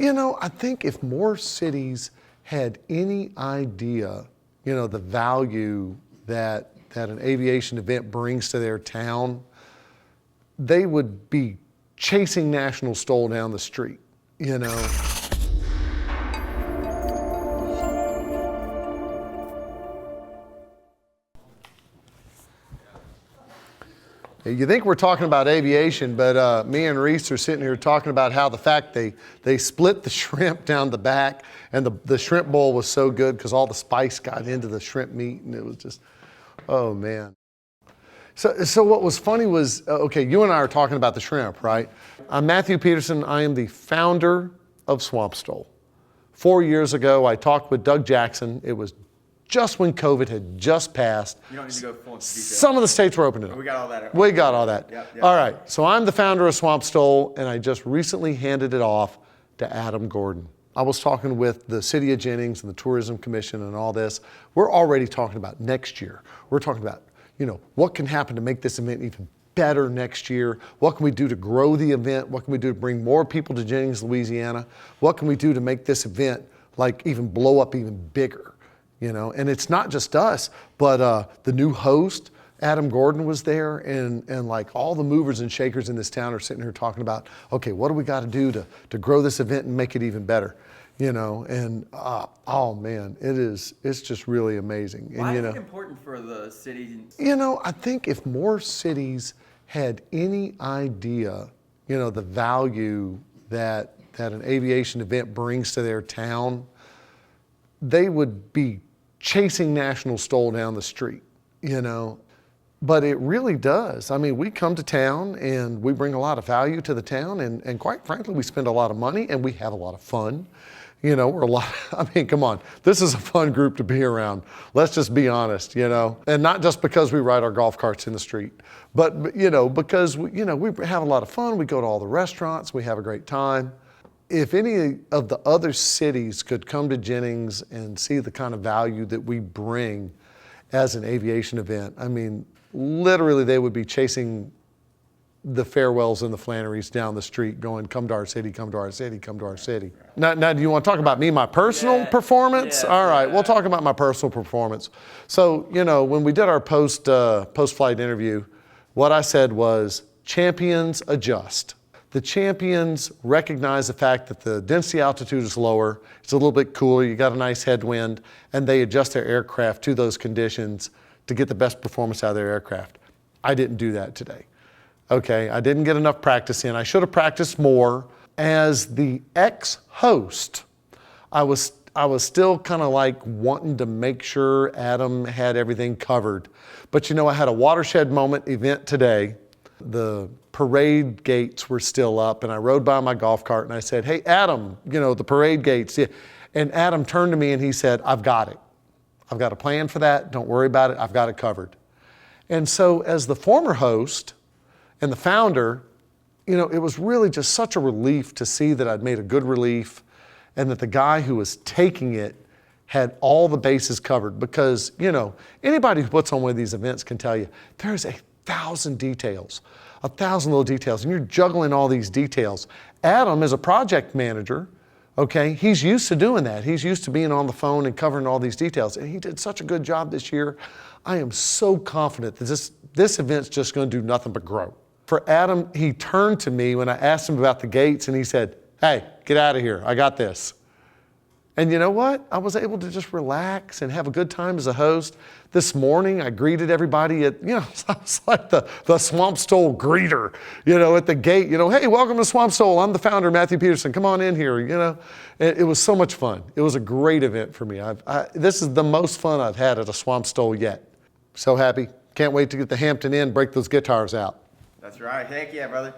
I think if more cities had any idea, the value that an aviation event brings to their town, they would be chasing National STOL down the street, You think we're talking about aviation, but me and Reese are sitting here talking about how the fact they split the shrimp down the back, and the shrimp bowl was so good because all the spice got into the shrimp meat, and it was just, oh man. So what was funny was, okay, you and I are talking about the shrimp, right? I'm Matthew Peterson. I am the founder of Swamp STOL. 4 years ago, I talked with Doug Jackson. It was just when COVID had just passed. You don't need to go full into detail. Some of the states were opening up. We got all that. We got all that. Yep. All right, so I'm the founder of Swamp STOL, and I just recently handed it off to Adam Gordon. I was talking with the City of Jennings and the Tourism Commission and all this. We're already talking about next year. We're talking about, what can happen to make this event even better next year? What can we do to grow the event? What can we do to bring more people to Jennings, Louisiana? What can we do to make this event even blow up even bigger? And it's not just us, but the new host, Adam Gordon, was there, and all the movers and shakers in this town are sitting here talking about, okay, what do we got to do to grow this event and make it even better? Oh man, it's just really amazing. Why is it important for the city? I think if more cities had any idea, the value that an aviation event brings to their town, they would be chasing National STOL down the street, But it really does. I mean, we come to town and we bring a lot of value to the town, and quite frankly, we spend a lot of money and we have a lot of fun. Come on, this is a fun group to be around. Let's just be honest, and not just because we ride our golf carts in the street, but, because, we have a lot of fun. We go to all the restaurants, we have a great time. If any of the other cities could come to Jennings and see the kind of value that we bring as an aviation event, literally they would be chasing the Farewells and the Flannerys down the street going, come to our city, come to our city, come to our city. Now do you want to talk about me, my personal performance? All right, we'll talk about my personal performance. So, when we did our post-flight interview, what I said was, champions adjust. The champions recognize the fact that the density altitude is lower, it's a little bit cooler, you got a nice headwind, and they adjust their aircraft to those conditions to get the best performance out of their aircraft. I didn't do that today. Okay, I didn't get enough practice in. I should have practiced more. As the ex-host, I was still kind of wanting to make sure Adam had everything covered. But I had a watershed moment event today. The parade gates were still up, and I rode by my golf cart and I said, hey, Adam, the parade gates. Yeah. And Adam turned to me and he said, I've got it. I've got a plan for that. Don't worry about it. I've got it covered. And so as the former host and the founder, it was really just such a relief to see that I'd made a good relief and that the guy who was taking it had all the bases covered, because, anybody who puts on one of these events can tell you there's 1,000 details, 1,000 little details, and you're juggling all these details. Adam is a project manager, okay? He's used to doing that. He's used to being on the phone and covering all these details, and he did such a good job this year. I am so confident that this event's just gonna do nothing but grow. For Adam, he turned to me when I asked him about the gates, and he said, hey, get out of here, I got this. And you know what? I was able to just relax and have a good time as a host. This morning, I greeted everybody at, I was like the Swamp STOL greeter, at the gate, hey, welcome to Swamp STOL. I'm the founder, Matthew Peterson. Come on in here, It was so much fun. It was a great event for me. This is the most fun I've had at a Swamp STOL yet. So happy. Can't wait to get the Hampton Inn, break those guitars out. That's right. Heck yeah, brother.